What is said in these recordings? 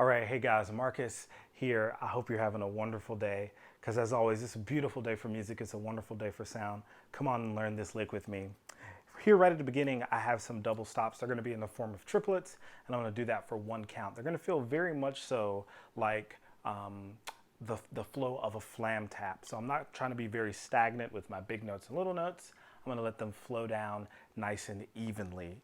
All right, hey guys, Marcus here. I hope you're having a wonderful day because, as always, it's a beautiful day for music. It's a wonderful day for sound. Come on and learn this lick with me. Here, right at the beginning, I have some double stops. They're going to be in the form of triplets, and I'm going to do that for one count. They're going to feel very much so like the flow of a flam tap. So I'm not trying to be very stagnant with my big notes and little notes. I'm going to let them flow down nice and evenly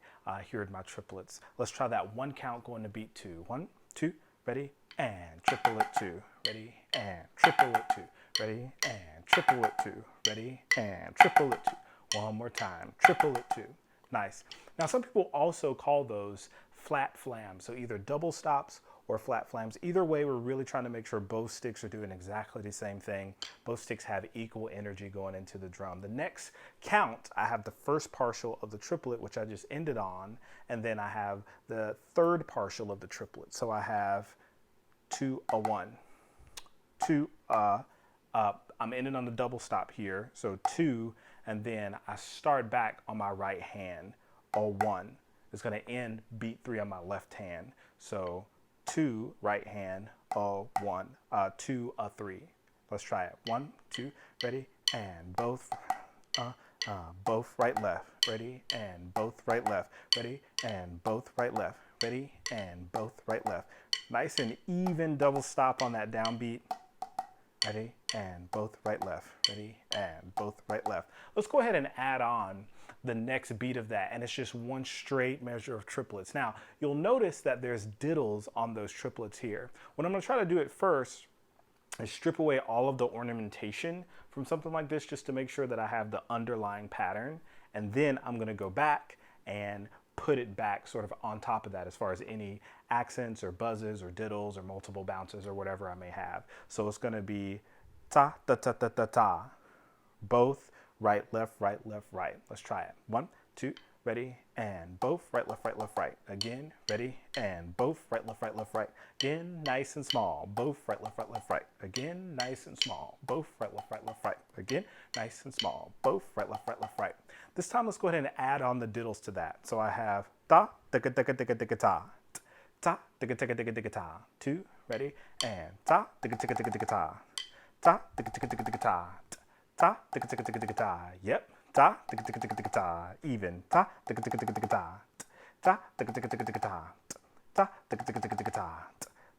here in my triplets. Let's try that one count going to beat two. One, two, ready, and triple it two. Ready, and triple it two. Ready, and triple it two. Ready, and triple it two. One more time, triple it two. Nice. Now, some people also call those flat flams. So either double stops or flat flams. Either way, we're really trying to make sure both sticks are doing exactly the same thing. Both sticks have equal energy going into the drum. The next count, I have the first partial of the triplet, which I just ended on, and then I have the third partial of the triplet. So I have 2 a 1, 2 I'm ending on the double stop here. So 2, and then I start back on my right hand, a 1. It's going to end beat 3 on my left hand. So 2 right hand, a 1, 2 a 3. Let's try it. 1, 2, ready, and both right left, ready, and both right left, ready, and both right left, ready, and both right left. Nice and even double stop on that downbeat. Ready, and both right left, ready, and both right left. Let's go ahead and add on the next beat of that, and it's just one straight measure of triplets. Now, you'll notice that there's diddles on those triplets here. What I'm gonna try to do at first is strip away all of the ornamentation from something like this just to make sure that I have the underlying pattern, and then I'm gonna go back and put it back sort of on top of that as far as any accents or buzzes or diddles or multiple bounces or whatever I may have. So it's going to be ta ta ta ta ta ta. Both right left right left right. Let's try it. 1, 2, ready, and both right left right left right. Again, ready, and both right left right left right. Again, nice and small. Both right left right left right. Again, nice and small. Both right left right left right. Again, nice and small. Both right left right left right. This time, let's go ahead and add on the diddles to that. So I have ta tika tika tika tika ta. Ta tika tika tika tika ta. 2, ready, and ta tika tika tika tika ta. Ta tika tika tika tika ta. Ta tika tika tika tika ta. Yep. Ta tika tika tika tika ta. Even. Ta tika tika tika tika ta. Ta tika tika tika tika ta. Ta tika tika tika tika ta.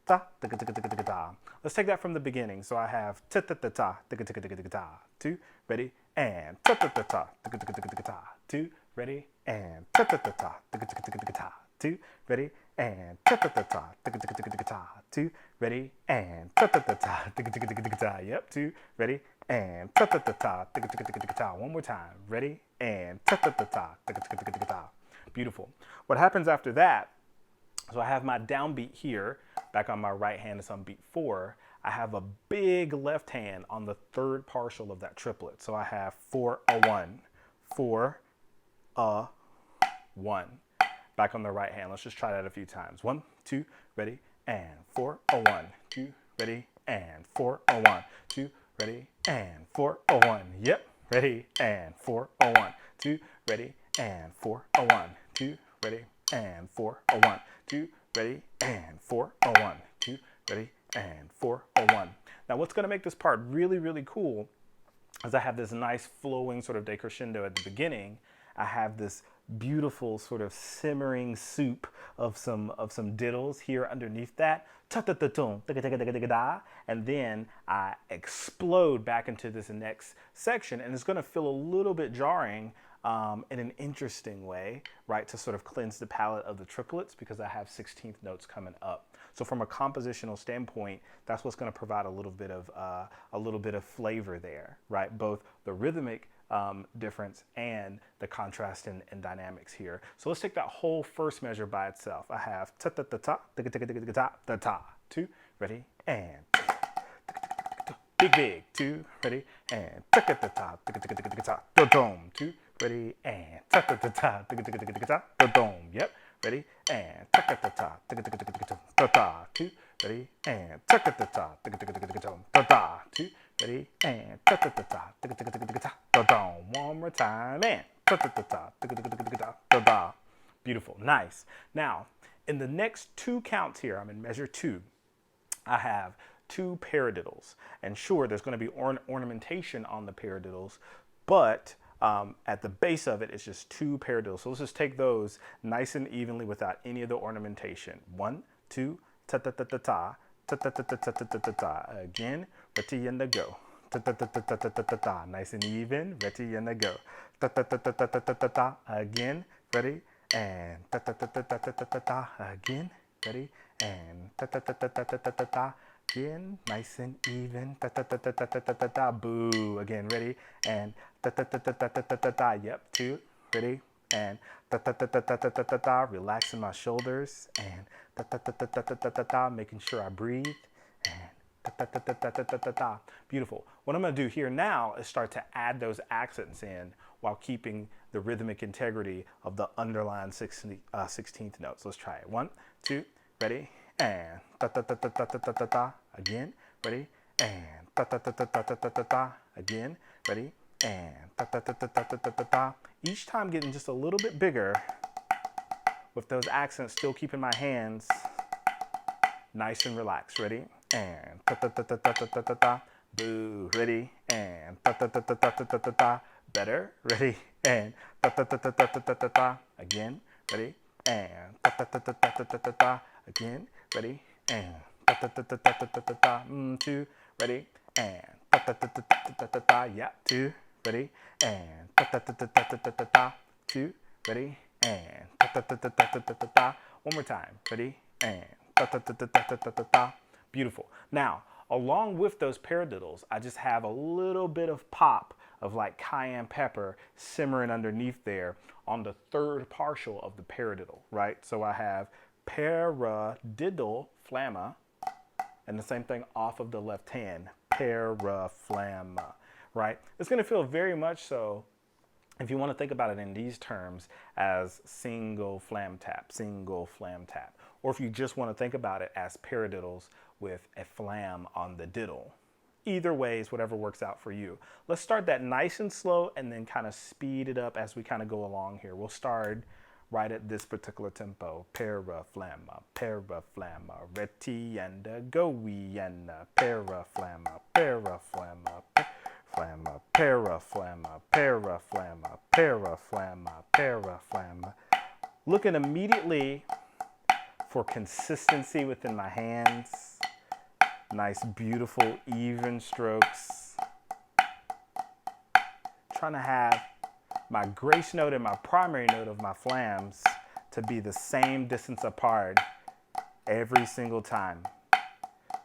Ta tika tika tika tika ta. Let's take that from the beginning. So I have ta ta ta ta tika tika tika tika ta. 2, ready, and ta ta ta ta tika tika tika tika ta. 2, ready, and ta ta ta ta tika tika tika tika ta. 2, ready, and ta ta ta ta tika tika tika tika ta. 2, ready, and ta ta ta ta tika tika tika tika ta. Yep. 2, ready, and ta ta ta ta tika tika tika tika ta. One more time. Ready, and ta ta ta ta tika tika tika tika ta. Beautiful. What happens after that? So I have my downbeat here, back on my right hand is on beat 4. I have a big left hand on the third partial of that triplet. So I have 4 a 1, 4 a 1. Back on the right hand. Let's just try that a few times. 1, 2, ready, and 4 a 1, 2, ready, and 4 a 1, 2, ready, and 4 a 1. Yep, ready, and 4 a 1, 2, ready, and 4 a 1, 2, ready, and 4 a 1, 2, ready, and 4 a 1, 2, ready, and 4 a 1. Now, what's going to make this part really, really cool is I have this nice flowing sort of decrescendo at the beginning. I have this beautiful sort of simmering soup of some diddles here underneath that, and then I explode back into this next section, and it's going to feel a little bit jarring in an interesting way, right, to sort of cleanse the palette of the triplets because I have 16th notes coming up. So from a compositional standpoint, that's what's going to provide a little bit of flavor there, right? Both the rhythmic difference and the contrast and dynamics here. So let's take that whole first measure by itself. I have ta ta ta ta ta ta ta ta ta ta. 2, ready, and big big. 2, ready, and ta ta ta ta ta ta ta ta ta ta. 2, ready, and ta ta ta ta ta ta ta ta ta ta. Yep. Ready, and ta ta ta ta ta ta ta ta ta. 2, ready, and ta ta ta ta ta ta ta ta ta. 2, ready, and ta ta ta ta ta ta ta ta ta ta. One more time, and ta ta ta ta ta ta ta ta ta ta. Beautiful, nice. Now, In the next 2 counts here, I'm in measure 2, I have 2 paradiddles. And sure, there's going to be ornamentation on the paradiddles, but at the base of it, it's just 2 paradiddles. So let's just take those nice and evenly without any of the ornamentation. 1, 2, ta-ta-ta-ta-ta, ta-ta-ta-ta-ta-ta-ta-ta. Again, ready and go. Ta-ta-ta-ta-ta-ta-ta-ta. Nice and even, ready and go. Ta-ta-ta-ta-ta-ta-ta-ta. Again, ready, and ta-ta-ta-ta-ta-ta-ta-ta. Again, ready, and ta-ta-ta-ta-ta-ta-ta-ta. Again, nice and even, ta-ta-ta-ta-ta-ta-ta-ta. Boo. Again, ready, and ta-ta-ta-ta-ta-ta-ta-ta. Yep, 2, ready, and ta-ta-ta-ta-ta-ta-ta-ta. Relaxing my shoulders, and ta-ta-ta-ta-ta-ta-ta-ta. Making sure I breathe, and ta-ta-ta-ta-ta-ta-ta-ta. Beautiful. What I'm going to do here now is start to add those accents in while keeping the rhythmic integrity of the underlying 16th notes. Let's try it. 1, 2, ready, and ta-ta-ta-ta-ta-ta-ta-ta. Again, ready, and ta-ta-ta-ta-ta-ta-ta-ta. Again, ready, and ta-ta-ta-ta-ta-ta-ta-ta. Each time getting just a little bit bigger with those accents, still keeping my hands nice and relaxed. Ready, and ta-ta-ta-ta-ta-ta-ta-ta. Boo. Ready, and ta-ta-ta-ta-ta-ta-ta-ta. Better. Ready, and ta-ta-ta-ta-ta-ta-ta-ta. Again, ready, and ta-ta-ta-ta-ta-ta-ta-ta. Again, ready, and ta-ta-ta-ta-ta-ta-ta-ta. 2, ready, and ta-ta-ta-ta-ta-ta-ta-ta. Yeah, 2, ready, and ta-ta-ta-ta-ta-ta-ta-ta. 2, ready, and ta-ta-ta-ta-ta-ta-ta-ta. One more time. Ready, and ta-ta-ta-ta-ta-ta-ta-ta. Beautiful. Now, along with those paradiddles, I just have a little bit of pop of like cayenne pepper simmering underneath there on the 3rd partial of the paradiddle, right? So I have paradiddle flamma, and the same thing off of the left hand, paraflamma, right? It's going to feel very much so, if you want to think about it in these terms, as single flam tap, or if you just want to think about it as paradiddles with a flam on the diddle. Either way is whatever works out for you. Let's start that nice and slow and then kind of speed it up as we kind of go along here. We'll start right at this particular tempo. Paraflamma, paraflamma, ready and go we and paraflamma, paraflamma, flamma, paraflamma, paraflamma, paraflamma, paraflamma. Looking immediately for consistency within my hands. Nice, beautiful, even strokes. Trying to have my grace note and my primary note of my flams to be the same distance apart every single time.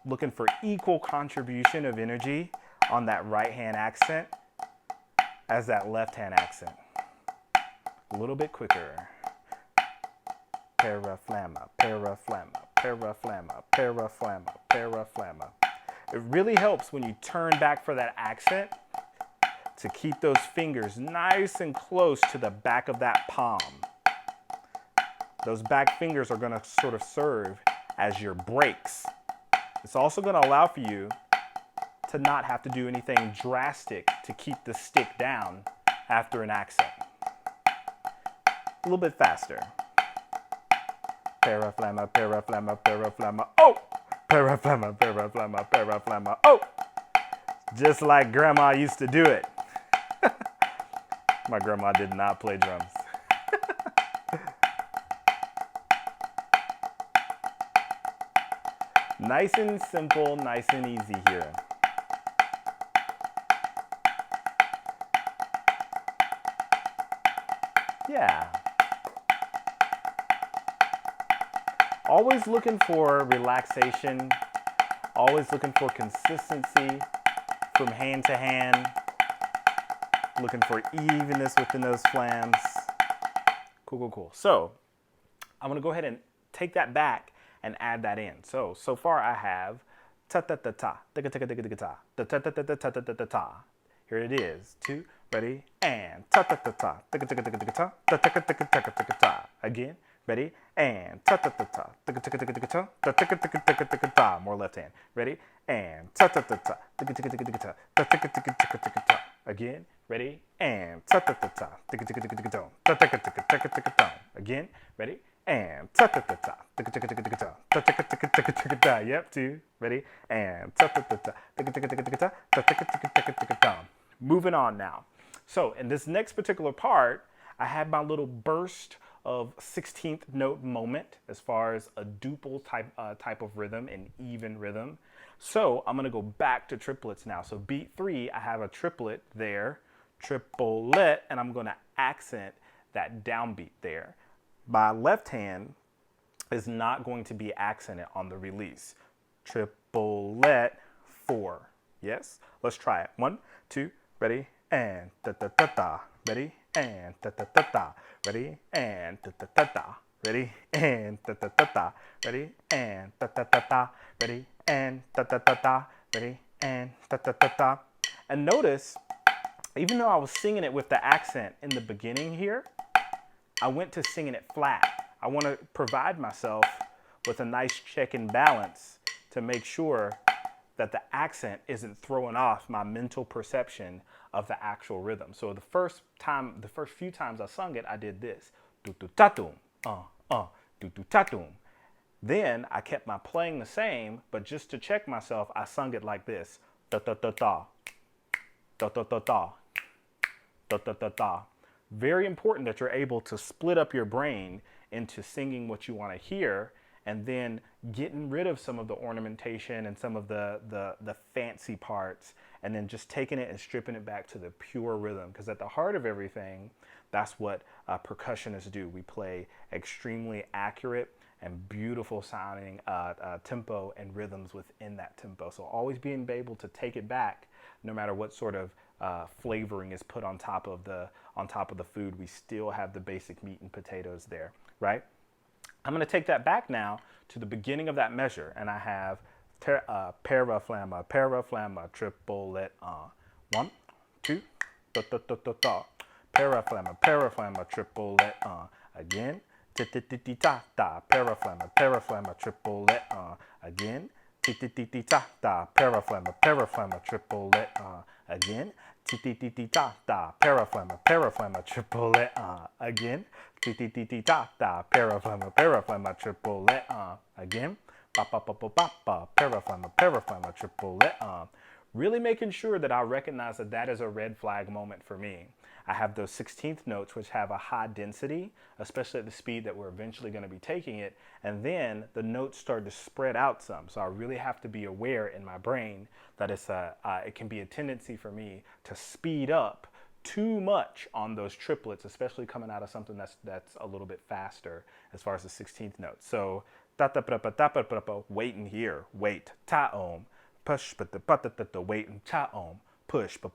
Looking for equal contribution of energy on that right hand accent as that left hand accent. A little bit quicker. Paraflamma, paraflamma, paraflamma, paraflamma, paraflamma. It really helps when you turn back for that accent to keep those fingers nice and close to the back of that palm. Those back fingers are going to sort of serve as your brakes. It's also going to allow for you to not have to do anything drastic to keep the stick down after an accent. A little bit faster. Paraflamma, paraflamma, paraflamma, oh! Paraflamma, paraflamma, paraflamma, oh! Just like grandma used to do it. My grandma did not play drums. Nice and simple, nice and easy here. Yeah. Always looking for relaxation, always looking for consistency from hand to hand, looking for evenness within those flams. Cool, cool, cool. So I'm going to go ahead and take that back and add that in. So far I have ta-ta-ta-ta, ta-ta-ta-ta-ta-ta, ta-ta-ta-ta-ta-ta-ta-ta. Here it is. 2, ready, and ta-ta-ta-ta, ta-ta-ta-ta-ta-ta, ta-ta-ta-ta-ta-ta-ta. Again. Ready, and ta-ta-ta-ta, ta-ta-ta-ta-ta-ta, ta-ta-ta-ta-ta-ta-ta. More left hand. Ready, and ta-ta-ta-ta, ta-ta-ta-ta-ta-ta, ta-ta-ta-ta-ta-ta-ta. Again, ready, and ta-ta-ta-ta, ta-ta-ta-ta-ta-ta, ta-ta-ta-ta-ta-ta-ta. Again, ready, and ta ta ta ta ta ta ta ta ta ta ta ta ta. Yep, 2, ready, and ta ta ta ta ta ta ta ta ta ta ta. Moving on now. So in this next particular part, I had my little burst of 16th note moment as far as a duple type of rhythm, an even rhythm. So I'm gonna go back to triplets now. So beat 3, I have a triplet there, triplet, and I'm gonna accent that downbeat there. My left hand is not going to be accented on the release. Triplet 4. Yes? Let's try it. 1, 2, ready, and ta ta ta ta. Ready, and ta ta ta ta. Ready, and ta ta ta ta. Ready, and ta ta ta ta. Ready, and ta ta ta ta. Ready, and ta ta ta ta. Ready, and ta ta ta ta. And notice, even though I was singing it with the accent in the beginning here, I went to singing it flat. I want to provide myself with a nice check and balance to make sure that the accent isn't throwing off my mental perception of the actual rhythm. So the first few times I sung it, I did this. Do do tatum, do do tatum. Then I kept my playing the same, but just to check myself, I sung it like this. Da da da da. Da da da da. Da da da da. Very important that you're able to split up your brain into singing what you want to hear and then getting rid of some of the ornamentation and some of the fancy parts, and then just taking it and stripping it back to the pure rhythm. Because at the heart of everything, that's what percussionists do. We play extremely accurate and beautiful sounding tempo and rhythms within that tempo. So always being able to take it back, no matter what sort of flavoring is put on top of the food, we still have the basic meat and potatoes there, right? I'm going to take that back now to the beginning of that measure, and I have para flamma, triplet. 1, 2, da da da da da. Para flamma, triplet. Again, ti ti ti ti ta ta. Para flamma, triplet. Again, ti ti ti ti ta ta. Para flamma, triplet. Again, ti ti ti ti ta ta. Para flamma, triplet. Again, ti ti ti ti ta ta. Para flamma, triplet. Again, ba ba ba ba ba ba. Para flamma, triplet. Really making sure that I recognize that that is a red flag moment for me. I have those 16th notes, which have a high density, especially at the speed that we're eventually going to be taking it. And then the notes start to spread out some. So I really have to be aware in my brain that it can be a tendency for me to speed up too much on those triplets, especially coming out of something that's a little bit faster as far as the 16th note. So wait in here, wait, ta-om, push, but wait and ta-om, push, but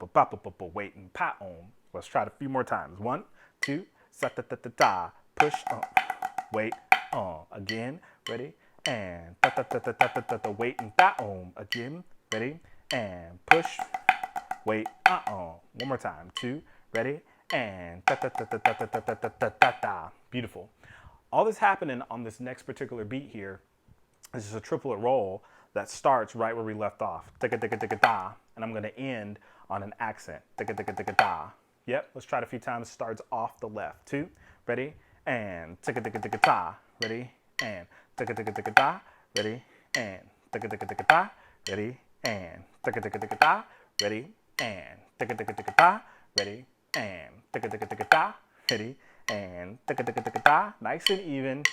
wait and pa-om. Let's try it a few more times. 1, 2, sa-ta-ta-ta-ta, push, wait, again, ready, and ta-ta-ta-ta-ta-ta, wait and ta-om, again, ready, and push, wait, one more time, 2, ready, and ta-ta-ta-ta-ta-ta-ta-ta-ta. Beautiful. All this happening on this next particular beat here is just a triplet roll that starts right where we left off. Da-da-da-da-da-da. And I'm going to end on an accent. Da-da-da-da-da-da. Yep, let's try it a few times. Starts off the left. 2, ready, and da-da-da-da-da-da. Ready, and da-da-da-da-da-da. Ready, and da-da-da-da-da-da. Ready, and da-da-da-da-da-da. Ready, and da-da-da-da-da-da. Ready, and da-da-da-da-da-da. Ready, and da-da-da-da-da-da. Nice and even.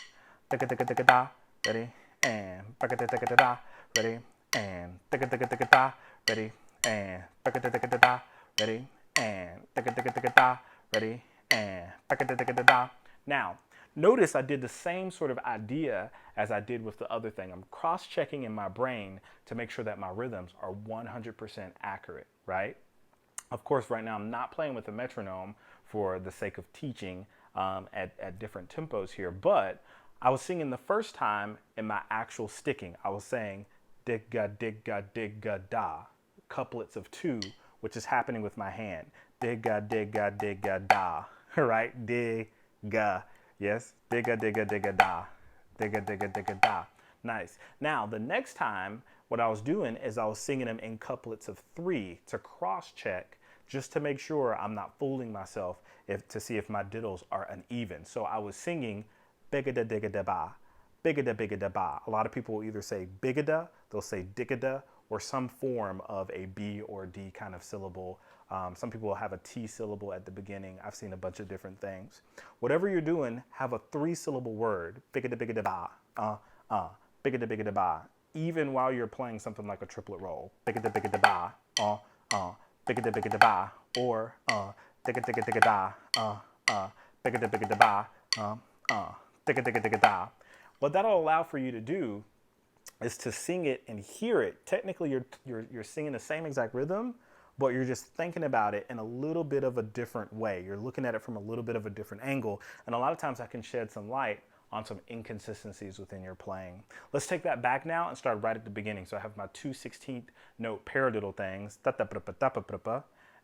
Da-da-da-da-da-da. Ready, and da-da-da-da-da-da. Ready, and da-da-da-da-da-da. Ready, and da-da-da-da-da-da. Ready, and da-da-da-da-da-da. Ready, and da-da-da-da-da-da. Now, notice I did the same sort of idea as I did with the other thing. I'm cross-checking in my brain to make sure that my rhythms are 100% accurate, right? Of course, right now I'm not playing with a metronome for the sake of teaching at different tempos here, but I was singing the first time in my actual sticking. I was saying digga, digga, digga, da, couplets of 2, which is happening with my hand. Digga, digga, digga, da, right? Digga, yes, digga, digga, digga, da, digga, digga, digga, da. Nice. Now, the next time, what I was doing is I was singing them in couplets of 3 to cross-check, just to make sure I'm not fooling myself to see if my diddles are uneven. So I was singing bigada digada ba, bigada bigada ba. A lot of people will either say bigada, they'll say digada, or some form of a B or D kind of syllable. Some people will have a T syllable at the beginning. I've seen a bunch of different things. Whatever you're doing, have a 3-syllable word. Bigada bigada ba, bigada bigada ba. Even while you're playing something like a triplet roll. Bigada bigada ba, bigada bigada ba, or digga digga digga da, bigga digga da, digga digga digga da. What that'll allow for you to do is to sing it and hear it. Technically, you're singing the same exact rhythm, but you're just thinking about it in a little bit of a different way. You're looking at it from a little bit of a different angle, and a lot of times that can shed some light on some inconsistencies within your playing. Let's take that back now and start right at the beginning. So I have my 2 16th note paradiddle things,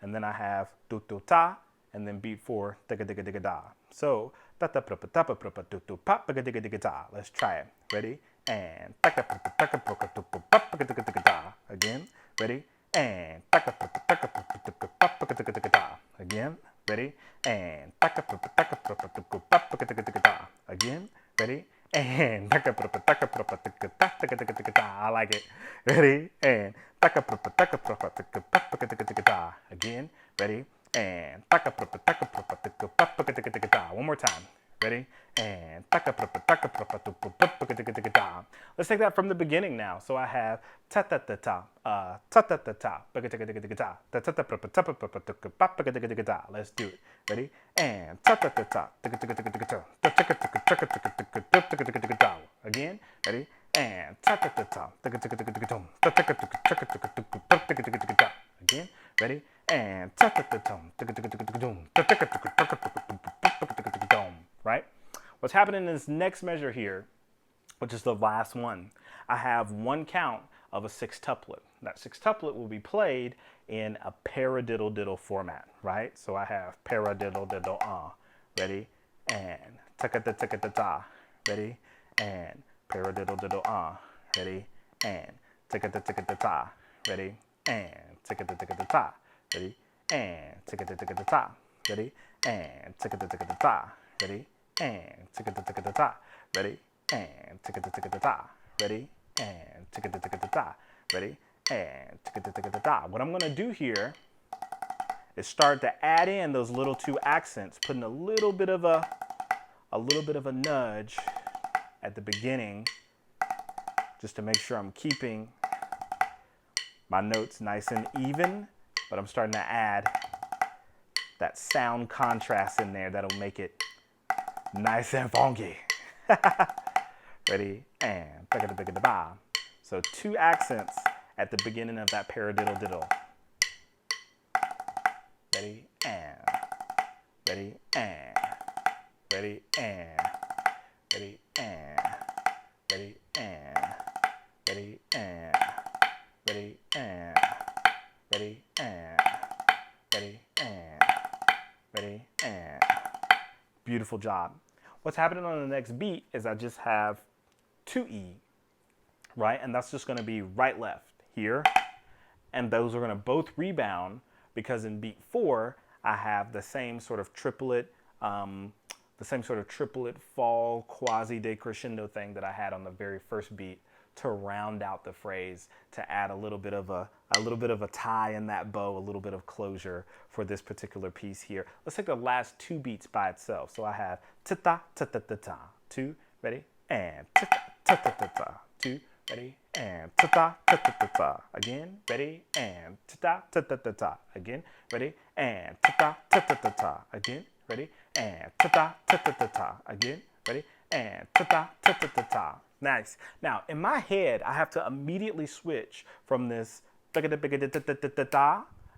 and then I have tu tu ta, and then beat 4 digga digga digga da. So ta ta pa ta pa pa tu tu pa digga digga digga da. Let's try it. Ready? And ta ta pa ta pa tu pa digga digga digga da. Again. Ready? And ta ta pa ta pa tu pa digga digga da. Again. Ready? And ta ta pa ta pa tu pa digga digga da. Again. Ready? And ta ta pa digga digga da. I like it. Ready? And ta ta pa digga digga da. Again. Ready? And one more time. Ready? And let's take that from the beginning now. So I have ta ta ta ta ta ta ta ta ta ta ta. Let's do it. Ready? And ta ta ta ta again. Ready? And ta ta ta ta again. Ready? And right? What's happening in this next measure here, which is the last one, I have one count of a sextuplet. That sextuplet will be played in a paradiddle diddle format, right? So I have paradiddle diddle ready? And ta-ka-ta-ta-ta-ta, ready? And paradiddle diddle ready? And ta-ka-ta-ta-ta-ta, ready? And ta-ka-ta-ta-ta-ta, ready? And ta-ka-ta-ta-ta-ta, ready? And ta-ka-ta-ta-ta-ta, ready? And ta-ka-ta-ta-ta-ta, ready? And ta-ka-ta-ta-ta-ta, ready? And ta-ka-ta-ta-ta-ta, ready? And ta-ka-ta-ta-ta-ta. What I'm gonna do here is start to add in those little 2 accents, putting a little bit of a nudge at the beginning, just to make sure I'm keeping my notes nice and even, but I'm starting to add that sound contrast in there that'll make it nice and funky. Ready? And ba. So 2 accents at the beginning of that paradiddle diddle. Ready? And. Ready? And. Ready? And. Ready? And. Ready? And. Ready? And. Ready? And. Ready? And. Ready? And. Ready? And. Beautiful job. What's happening on the next beat is I just have 2E, right? And that's just going to be right left here. And those are going to both rebound because in beat 4, I have the same sort of triplet, fall quasi decrescendo thing that I had on the very first beat to round out the phrase, to add a little bit of a tie in that bow, a little bit of closure for this particular piece here. Let's take the last 2 beats by itself. So I have ta-ta, ta-ta-ta-ta, 2, ready, and ta-ta, ta-ta-ta-ta, 2, ready, and ta-ta, ta-ta-ta-ta, again, ready, and ta-ta, ta-ta-ta-ta, again, ready, and ta-ta, ta-ta-ta-ta, again, ready, and ta-ta, ta-ta-ta-ta, again, ready, and ta-ta, ta-ta-ta-ta. Nice. Now, in my head, I have to immediately switch from this I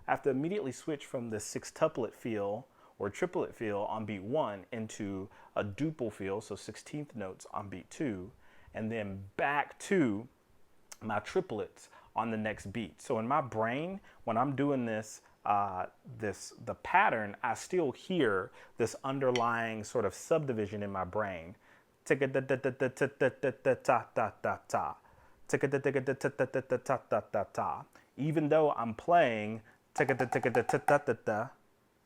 have to immediately switch from the sextuplet feel or triplet feel on beat 1 into a duple feel, so 16th notes on beat 2, and then back to my triplets on the next beat. So in my brain, when I'm doing this, the pattern, I still hear this underlying sort of subdivision in my brain. Even though I'm playing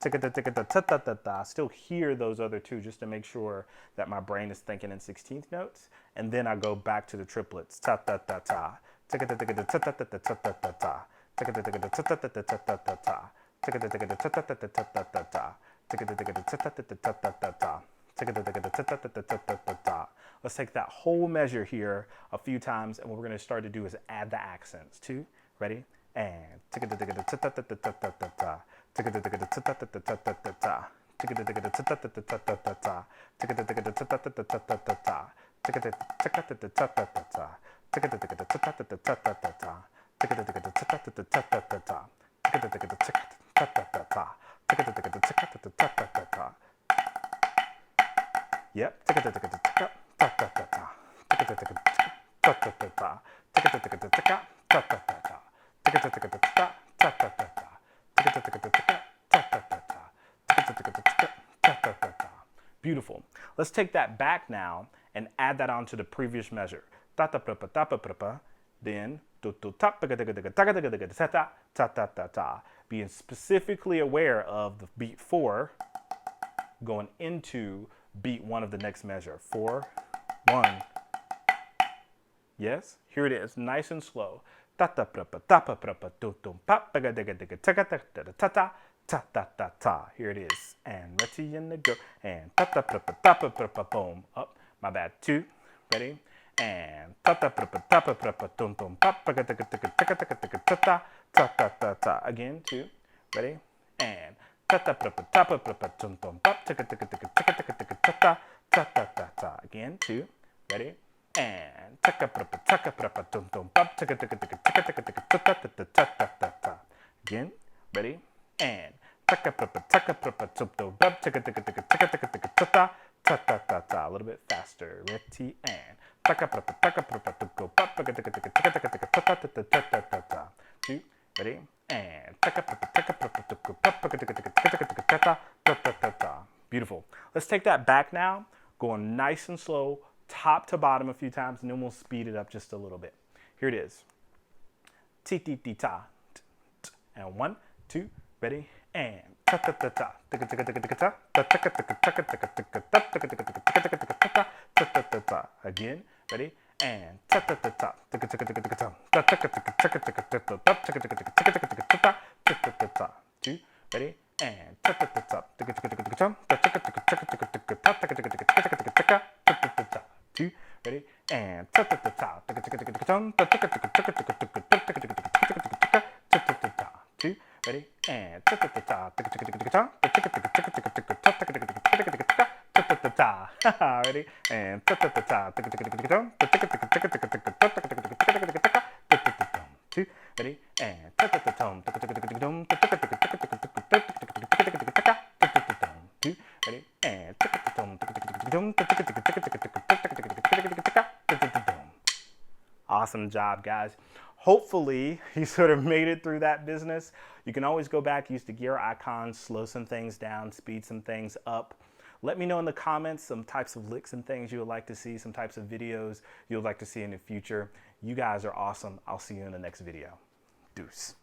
ta-ta-ta-ta-ta-ta-ta-ta. Still hear those other two just to make sure that my brain is thinking in 16th notes. And then I go back to the triplets. Ta-ta-ta-ta. Ta-ta-ta-ta-ta-ta-ta-ta-ta. Ta-ta-ta-ta-ta-ta-ta-ta-ta-ta. Ta-ta-ta-ta-ta-ta-ta-ta-ta-ta. Ta-ta-ta-ta-ta-ta-ta-ta-ta-ta. Let's take that whole measure here a few times, and what we're going to start to do is add the accents too. Ready? And yep. Beautiful. Let's take that back now and add that onto the previous measure. Then being specifically aware of the beat 4 going into beat 1 of the next measure. 4, 1. Yes, here it is, nice and slow. Here it is, and ready in the go, and boom, up, my bad, 2, ready, and again, 2, ready, and again, 2, ready, and again, ready, and a little bit faster, ready, and 2, ready, and beautiful. Let's take that back now, going nice and slow, top to bottom a few times, and then we'll speed it up just a little bit. Here it is. Ti ti ti ta. And 1, 2, ready, and ta ta ta ta. Again, ready, and ta ta ta ta. 2, ready, and ta ta ta ta. 2, ready, and ta ta ta ta. 2, ready, and ta ta ta ta. Ready, and ta ta ta ta. 2, ready, and ta ta ta ta. 2, ready, and awesome job, guys. Hopefully you sort of made it through that business. You can always go back, use the gear icons, slow some things down, speed some things up. Let me know in the comments some types of licks and things you would like to see, some types of videos you would like to see in the future. You guys are awesome. I'll see you in the next video. Deuce.